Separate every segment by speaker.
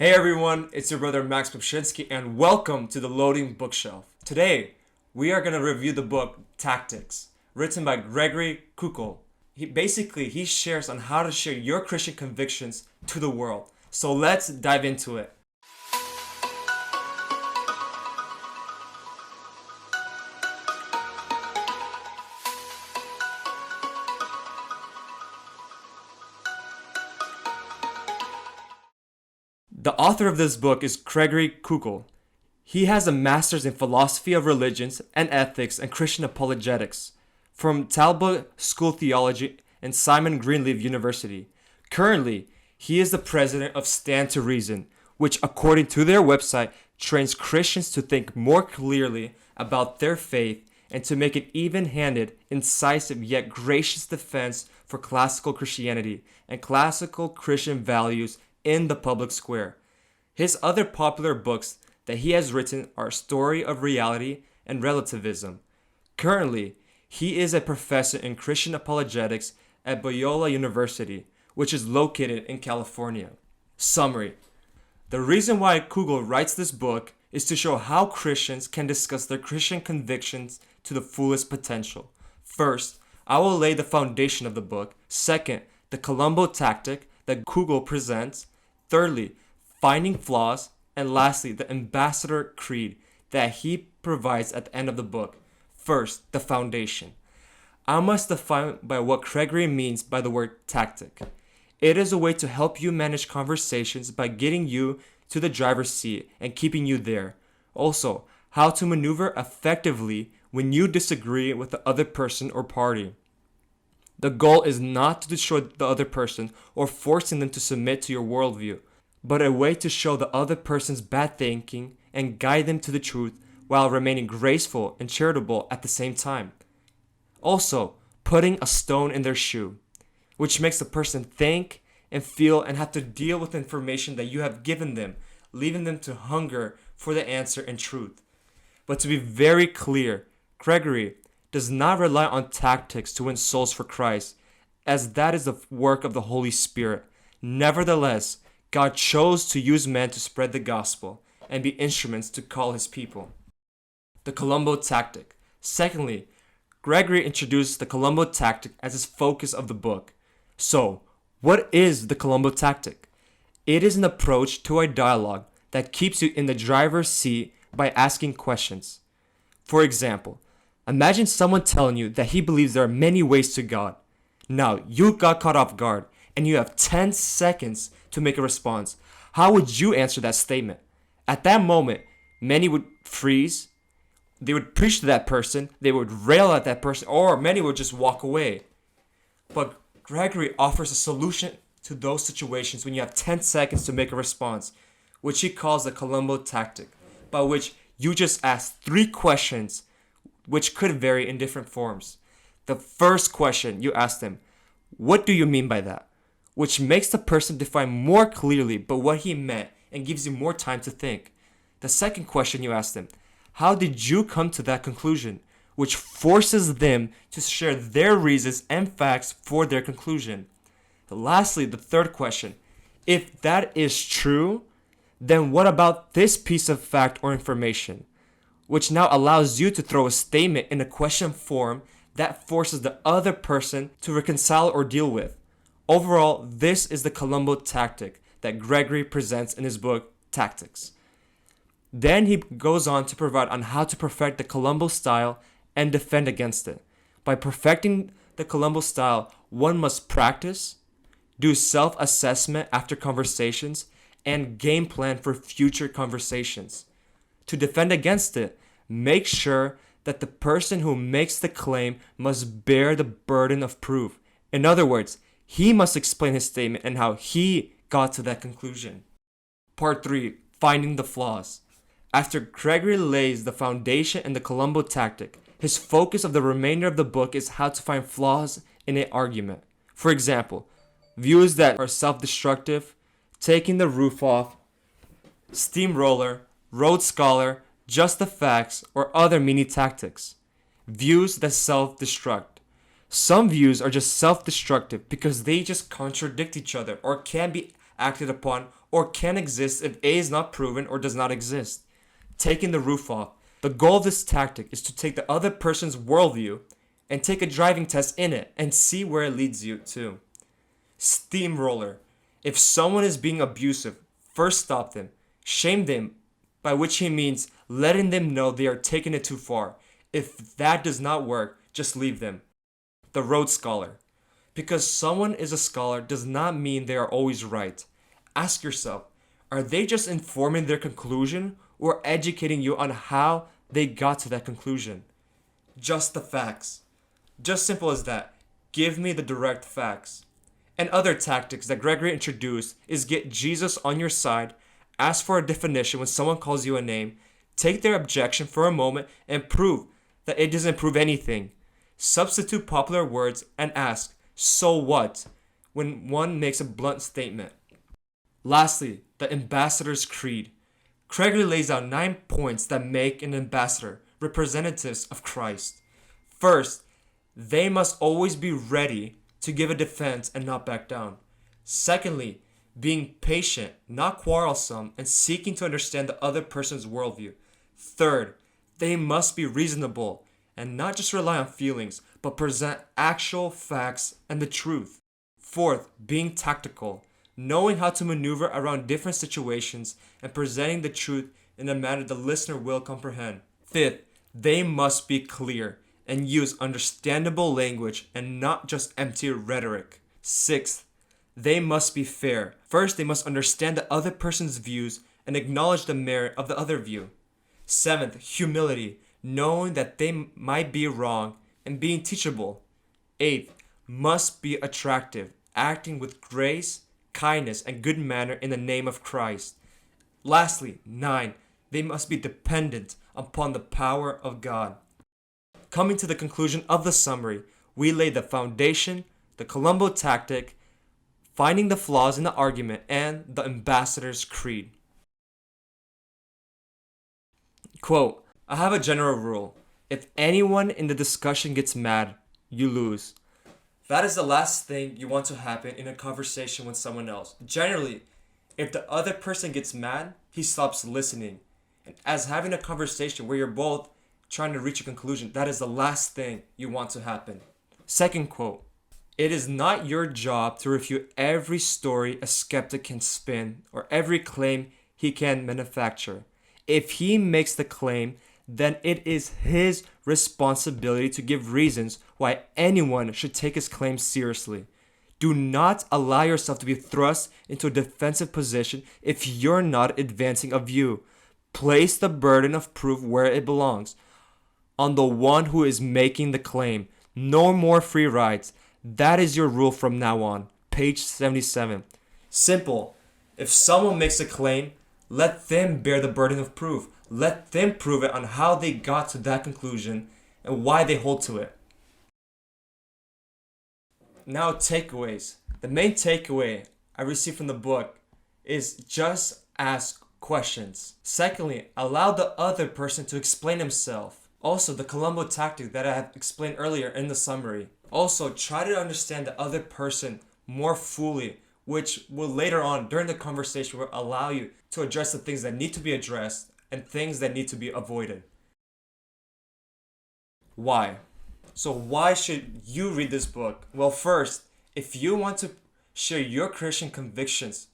Speaker 1: Hey everyone, it's your brother Max Popshinsky and welcome to the Loading Bookshelf. Today, we are going to review the book Tactics, written by Gregory Koukl. He shares on how to share your Christian convictions to the world. So let's dive into it. The author of this book is Gregory Koukl. He has a master's in philosophy of religions and ethics and Christian apologetics from Talbot School Theology and Simon Greenleaf University. Currently, he is the president of Stand to Reason, which, according to their website, trains Christians to think more clearly about their faith and to make an even-handed, incisive yet gracious defense for classical Christianity and classical Christian values in the public square. His other popular books that he has written are Story of Reality and Relativism. Currently, he is a professor in Christian apologetics at Biola University, which is located in California. Summary: the reason why Koukl writes this book is to show how Christians can discuss their Christian convictions to the fullest potential. First, I will lay the foundation of the book. Second, the Columbo tactic that Koukl presents. Thirdly, finding flaws. And lastly, the ambassador creed that he provides at the end of the book. First, the foundation. I must define by what Gregory means by the word tactic. It is a way to help you manage conversations by getting you to the driver's seat and keeping you there. Also, how to maneuver effectively when you disagree with the other person or party. The goal is not to destroy the other person or forcing them to submit to your worldview, but a way to show the other person's bad thinking and guide them to the truth while remaining graceful and charitable at the same time. Also, putting a stone in their shoe, which makes the person think and feel and have to deal with information that you have given them, leaving them to hunger for the answer and truth. But to be very clear, Gregory does not rely on tactics to win souls for Christ, as that is the work of the Holy Spirit. Nevertheless, God chose to use men to spread the gospel and be instruments to call his people. The Columbo tactic. Secondly, Gregory introduced the Columbo tactic as his focus of the book. So, what is the Columbo tactic? It is an approach to a dialogue that keeps you in the driver's seat by asking questions. For example, imagine someone telling you that he believes there are many ways to God. Now, you got caught off guard and you have 10 seconds to make a response. How would you answer that statement? At that moment, many would freeze, they would preach to that person, they would rail at that person, or many would just walk away. But Gregory offers a solution to those situations when you have 10 seconds to make a response, which he calls the Columbo tactic, by which you just ask 3 questions, which could vary in different forms. The first question you ask them, what do you mean by that? Which makes the person define more clearly but what he meant and gives you more time to think. The second question you ask them, how did you come to that conclusion? Which forces them to share their reasons and facts for their conclusion. Lastly, the third question, if that is true, then what about this piece of fact or information? Which now allows you to throw a statement in a question form that forces the other person to reconcile or deal with. Overall, this is the Columbo tactic that Gregory presents in his book, Tactics. Then he goes on to provide on how to perfect the Columbo style and defend against it. By perfecting the Columbo style, one must practice, do self-assessment after conversations, and game plan for future conversations. To defend against it, make sure that the person who makes the claim must bear the burden of proof. In other words, he must explain his statement and how he got to that conclusion. Part 3. Finding the flaws. After Gregory lays the foundation in the Columbo tactic, his focus of the remainder of the book is how to find flaws in an argument. For example, views that are self-destructive, taking the roof off, steamroller, Rhodes Scholar, just the facts, or other mini tactics. Views that self-destruct. Some views are just self-destructive because they just contradict each other or can be acted upon, or can exist if A is not proven or does not exist. Taking the roof off. The goal of this tactic is to take the other person's worldview and take a driving test in it and see where it leads you to. Steamroller. If someone is being abusive, first stop them. Shame them, by which he means letting them know they are taking it too far. If that does not work, just leave them. The Rhodes Scholar. Because someone is a scholar does not mean they are always right. Ask yourself, are they just informing their conclusion or educating you on how they got to that conclusion? Just the facts. Just simple as that. Give me the direct facts. And other tactics that Gregory introduced is get Jesus on your side, ask for a definition when someone calls you a name, take their objection for a moment and prove that it doesn't prove anything. Substitute popular words and ask, so what, when one makes a blunt statement. Lastly, the Ambassador's Creed. Gregory lays out 9 points that make an ambassador representatives of Christ. First, they must always be ready to give a defense and not back down. Secondly, being patient, not quarrelsome, and seeking to understand the other person's worldview. Third, they must be reasonable and not just rely on feelings, but present actual facts and the truth. Fourth, being tactical, knowing how to maneuver around different situations and presenting the truth in a manner the listener will comprehend. Fifth, they must be clear and use understandable language and not just empty rhetoric. Sixth, they must be fair. First, they must understand the other person's views and acknowledge the merit of the other view. Seventh, humility, knowing that they might be wrong and being teachable. Eighth, must be attractive, acting with grace, kindness, and good manner in the name of Christ. Lastly, 9, they must be dependent upon the power of God. Coming to the conclusion of the summary, we lay the foundation, the Columbo tactic, finding the flaws in the argument, and the Ambassador's Creed. Quote, I have a general rule. If anyone in the discussion gets mad, you lose. That is the last thing you want to happen in a conversation with someone else. Generally, if the other person gets mad, he stops listening. And as having a conversation where you're both trying to reach a conclusion, that is the last thing you want to happen. Second quote, it is not your job to refute every story a skeptic can spin or every claim he can manufacture. If he makes the claim, then it is his responsibility to give reasons why anyone should take his claim seriously. Do not allow yourself to be thrust into a defensive position if you're not advancing a view. Place the burden of proof where it belongs, on the one who is making the claim. No more free rides. That is your rule from now on. Page 77. Simple. If someone makes a claim, let them bear the burden of proof. Let them prove it on how they got to that conclusion and why they hold to it. Now, takeaways. The main takeaway I received from the book is just ask questions. Secondly, allow the other person to explain himself. Also, the Columbo tactic that I have explained earlier in the summary. Also, try to understand the other person more fully, which will later on during the conversation will allow you to address the things that need to be addressed and things that need to be avoided. Why? So why should you read this book? Well, first, if you want to share your Christian convictions,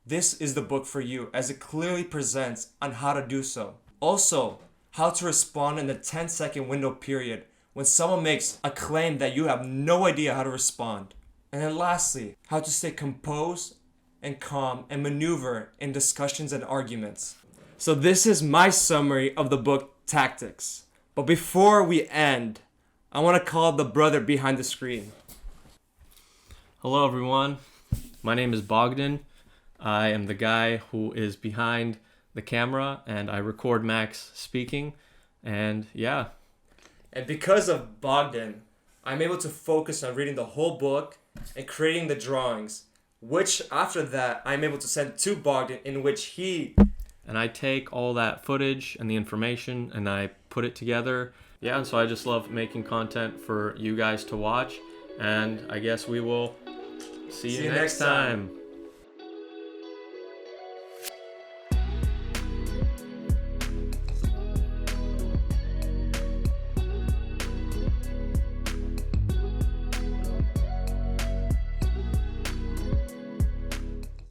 Speaker 1: this is the book for you as it clearly presents on how to do so. Also, how to respond in the 10-second window period when someone makes a claim that you have no idea how to respond. And then lastly, how to stay composed and calm and maneuver in discussions and arguments. So this is my summary of the book Tactics. But before we end, I want to call the brother behind the screen.
Speaker 2: Hello everyone, my name is Bogdan. I am the guy who is behind the camera and I record Max speaking, and yeah.
Speaker 1: And because of Bogdan, I'm able to focus on reading the whole book and creating the drawings, which after that I'm able to send to Bogdan, in which he...
Speaker 2: And I take all that footage and the information and I put it together. Yeah, and so I just love making content for you guys to watch, and I guess we will see you next time.